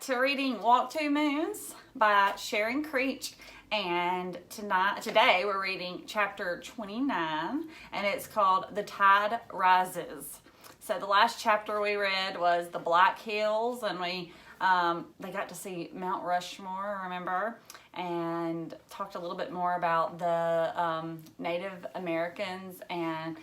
to reading Walk Two Moons by Sharon Creech, and today we're reading chapter 29, and it's called The Tide Rises. So the last chapter we read was the Black Hills, and they got to see Mount Rushmore, remember? And talked a little bit more about the Native Americans and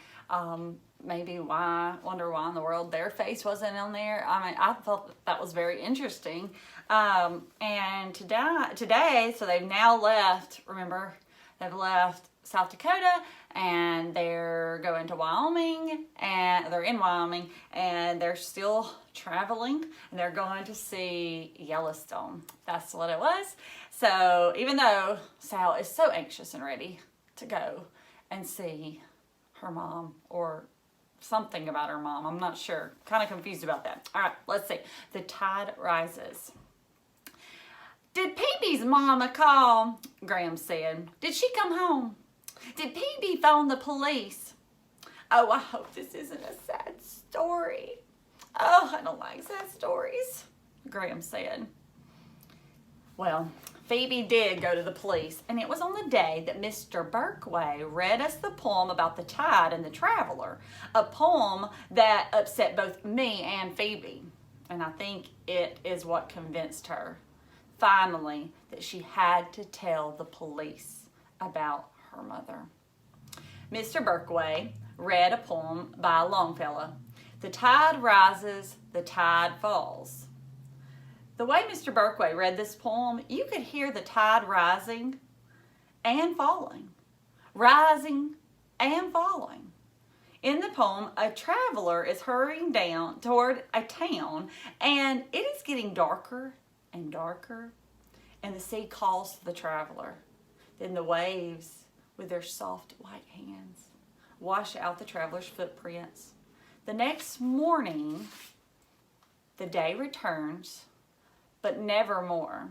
wonder why in the world their face wasn't on there. I mean, I thought that was very interesting. And today, so they've now left, remember, they've left South Dakota and they're going to Wyoming, and they're in Wyoming, and they're still traveling, and they're going to see Yellowstone. That's what it was. So even though Sal is so anxious and ready to go and see her mom, or something about her mom, I'm not sure, kind of confused about that. All right, let's see. The tide rises. Did Peebee's mama call? Graham said. Did she come home? Did Peebee phone the police? Oh, I hope this isn't a sad story. Oh, I don't like sad stories, Graham said. Well, Phoebe did go to the police, and it was on the day that Mr. Birkway read us the poem about the tide and the traveler, a poem that upset both me and Phoebe, and I think it is what convinced her, finally, that she had to tell the police about her mother. Mr. Birkway read a poem by Longfellow. The tide rises, the tide falls. The way Mr. Birkway read this poem, you could hear the tide rising and falling. Rising and falling. In the poem, a traveler is hurrying down toward a town, and it is getting darker and darker, and the sea calls to the traveler. Then the waves, with their soft white hands, wash out the traveler's footprints. The next morning, the day returns, but nevermore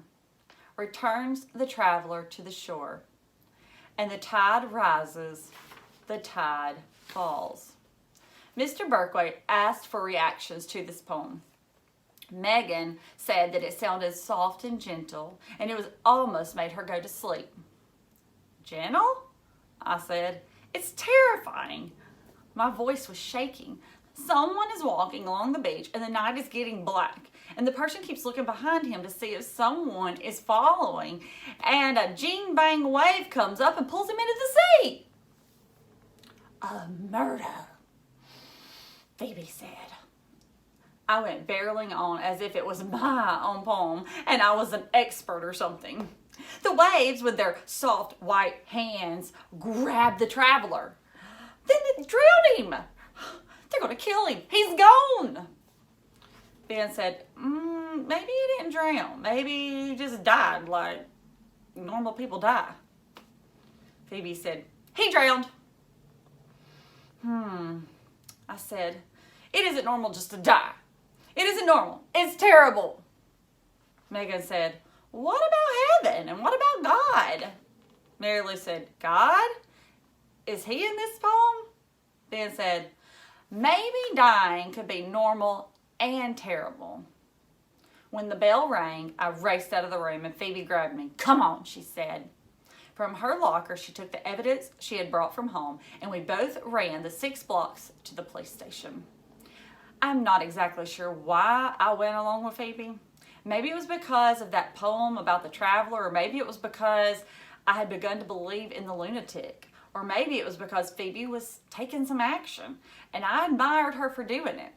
returns the traveler to the shore. And the tide rises, the tide falls. Mr. Birkway asked for reactions to this poem. Megan said that it sounded soft and gentle, and it was almost made her go to sleep. Gentle? I said. It's terrifying. My voice was shaking. Someone is walking along the beach, and the night is getting black, and the person keeps looking behind him to see if someone is following, and a jing-bang wave comes up and pulls him into the sea. A murder, Phoebe said. I went barreling on as if it was my own poem and I was an expert or something. The waves, with their soft white hands, grabbed the traveler. Then it drilled him. They're going to kill him. He's gone. Ben said, maybe he didn't drown. Maybe he just died like normal people die. Phoebe said, he drowned. I said, it isn't normal just to die. It isn't normal. It's terrible. Megan said, what about heaven? And what about God? Mary Lou said, God? Is he in this poem? Ben said, maybe dying could be normal and terrible. When the bell rang, I raced out of the room and Phoebe grabbed me. Come on, she said. From her locker, she took the evidence she had brought from home, and we both ran the 6 blocks to the police station. I'm not exactly sure why I went along with Phoebe. Maybe it was because of that poem about the traveler, or maybe it was because I had begun to believe in the lunatic, or maybe it was because Phoebe was taking some action, and I admired her for doing it.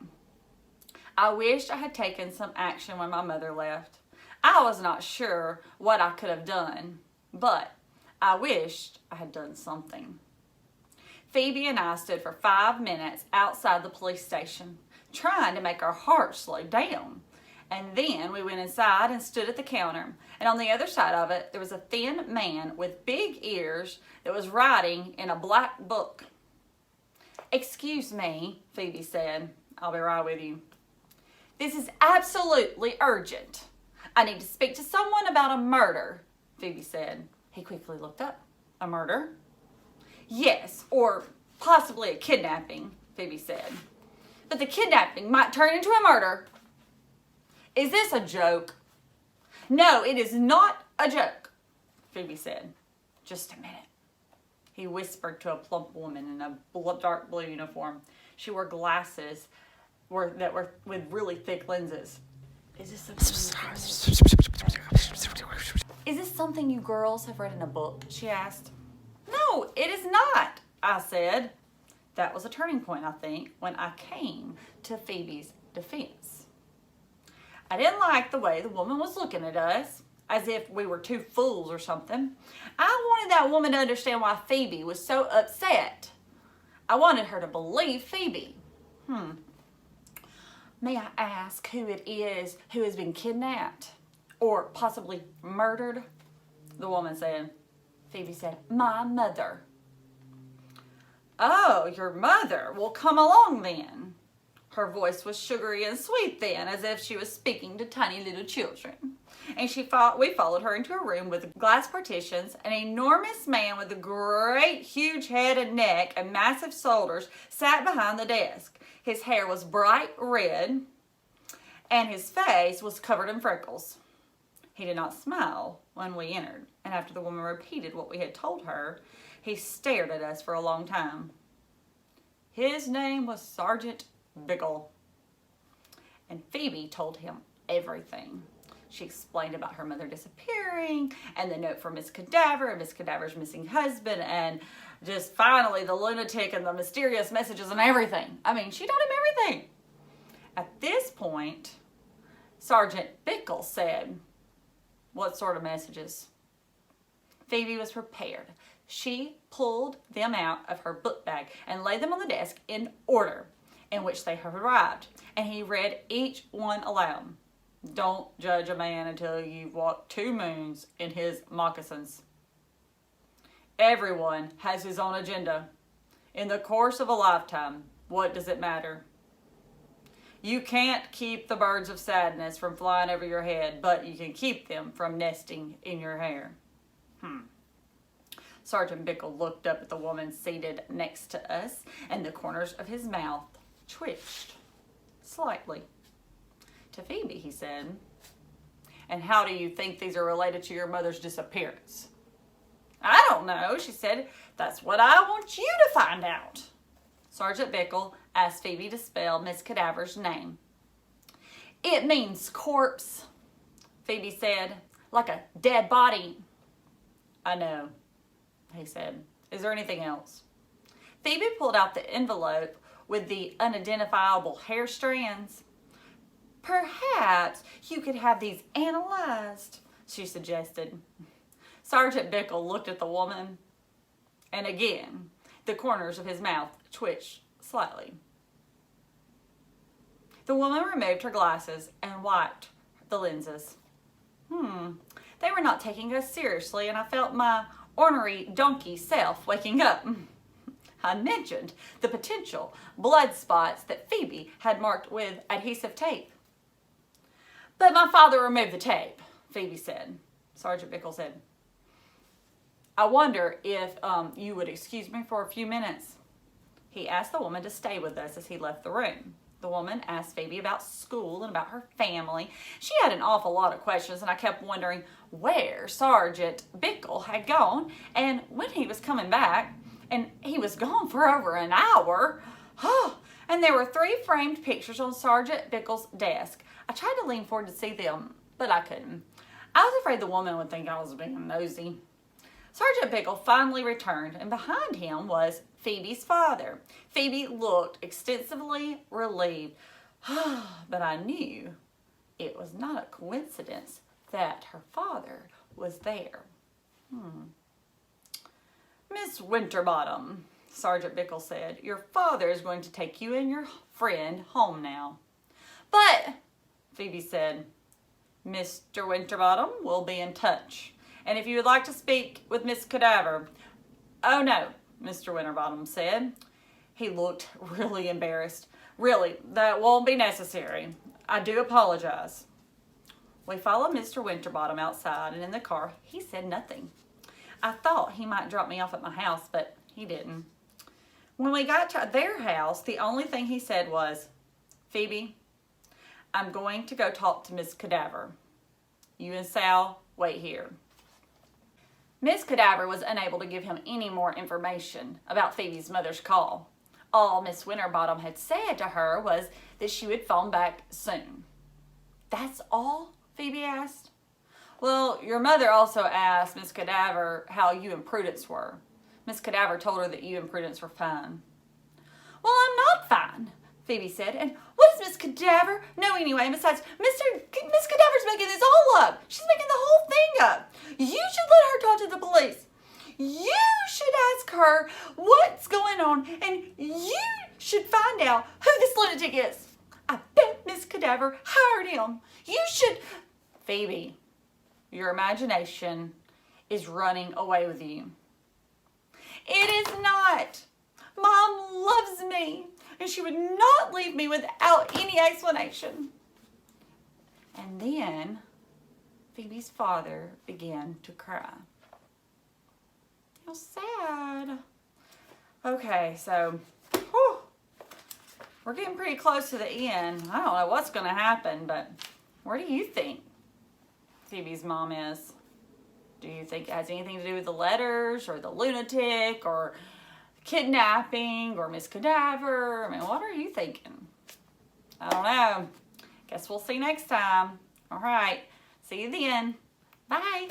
I wished I had taken some action when my mother left. I was not sure what I could have done, but I wished I had done something. Phoebe and I stood for 5 minutes outside the police station, trying to make our hearts slow down. And then we went inside and stood at the counter. And on the other side of it, there was a thin man with big ears that was writing in a black book. Excuse me, Phoebe said. I'll be right with you. This is absolutely urgent. I need to speak to someone about a murder, Phoebe said. He quickly looked up. A murder? Yes, or possibly a kidnapping, Phoebe said. But the kidnapping might turn into a murder. Is this a joke? No, it is not a joke, Phoebe said. Just a minute, he whispered to a plump woman in a dark blue uniform. She wore glasses that were with really thick lenses. Is this something you girls have read in a book? She asked. No, it is not, I said. That was a turning point, I think, when I came to Phoebe's defense. I didn't like the way the woman was looking at us, as if we were two fools or something. I wanted that woman to understand why Phoebe was so upset. I wanted her to believe Phoebe. May I ask who it is who has been kidnapped or possibly murdered? The woman said. Phoebe said, my mother. Oh, your mother. Well, come along then. Her voice was sugary and sweet then, as if she was speaking to tiny little children. And we followed her into a room with glass partitions. An enormous man with a great huge head and neck and massive shoulders sat behind the desk. His hair was bright red and his face was covered in freckles. He did not smile when we entered, and after the woman repeated what we had told her, he stared at us for a long time. His name was Sergeant Bickle, and Phoebe told him everything. She explained about her mother disappearing, and the note from Miss Cadaver, and Miss Cadaver's missing husband, and just finally the lunatic and the mysterious messages and everything. I mean, she told him everything. At this point, Sergeant Bickle said, what sort of messages? Phoebe was prepared. She pulled them out of her book bag and laid them on the desk in order in which they had arrived. And he read each one aloud. Don't judge a man until you've walked 2 moons in his moccasins. Everyone has his own agenda. In the course of a lifetime, what does it matter? You can't keep the birds of sadness from flying over your head, but you can keep them from nesting in your hair. Sergeant Bickle looked up at the woman seated next to us, and the corners of his mouth twitched slightly. To Phoebe, he said, and how do you think these are related to your mother's disappearance? I don't know, she said. That's what I want you to find out. Sergeant Bickle asked Phoebe to spell Miss Cadaver's name. It means corpse, Phoebe said, like a dead body. I know, he said. Is there anything else? Phoebe pulled out the envelope with the unidentifiable hair strands. Perhaps you could have these analyzed, she suggested. Sergeant Bickle looked at the woman, and again, the corners of his mouth twitched slightly. The woman removed her glasses and wiped the lenses. They were not taking us seriously, and I felt my ornery donkey self waking up. I mentioned the potential blood spots that Phoebe had marked with adhesive tape. But my father removed the tape, Phoebe said. Sergeant Bickle said, I wonder if you would excuse me for a few minutes. He asked the woman to stay with us as he left the room. The woman asked Phoebe about school and about her family. She had an awful lot of questions, and I kept wondering where Sergeant Bickle had gone and when he was coming back. And he was gone for over an hour. And there were 3 framed pictures on Sergeant Bickle's desk. I tried to lean forward to see them, but I couldn't. I was afraid the woman would think I was being nosy. Sergeant Bickle finally returned, and behind him was Phoebe's father. Phoebe looked extensively relieved, but I knew it was not a coincidence that her father was there. Miss Winterbottom, Sergeant Bickle said, your father is going to take you and your friend home now. But, Phoebe said, Mr. Winterbottom will be in touch. And if you would like to speak with Miss Cadaver. Oh no, Mr. Winterbottom said. He looked really embarrassed. Really, that won't be necessary. I do apologize. We followed Mr. Winterbottom outside, and in the car, he said nothing. I thought he might drop me off at my house, but he didn't. When we got to their house, the only thing he said was, Phoebe, I'm going to go talk to Miss Cadaver. You and Sal wait here. Miss Cadaver was unable to give him any more information about Phoebe's mother's call. All Miss Winterbottom had said to her was that she would phone back soon. That's all? Phoebe asked. Well, your mother also asked Miss Cadaver how you and Prudence were. Miss Cadaver told her that you and Prudence were fine. Well, I'm not fine, Phoebe said. And what does Miss Cadaver know anyway? And besides, Miss Cadaver's making this all up. She's making the whole thing up. You should let her talk to the police. You should ask her what's going on, and you should find out who this lunatic is. I bet Miss Cadaver hired him. You should... Phoebe, your imagination is running away with you. It is not. Mom loves me, and she would not leave me without any explanation. And then Phoebe's father began to cry. How sad. Okay, so we're getting pretty close to the end. I don't know what's going to happen, but where do you think Phoebe's mom is? Do you think it has anything to do with the letters or the lunatic or kidnapping or Miss Cadaver? I mean, what are you thinking? I don't know. Guess we'll see next time. All right. See you then. Bye.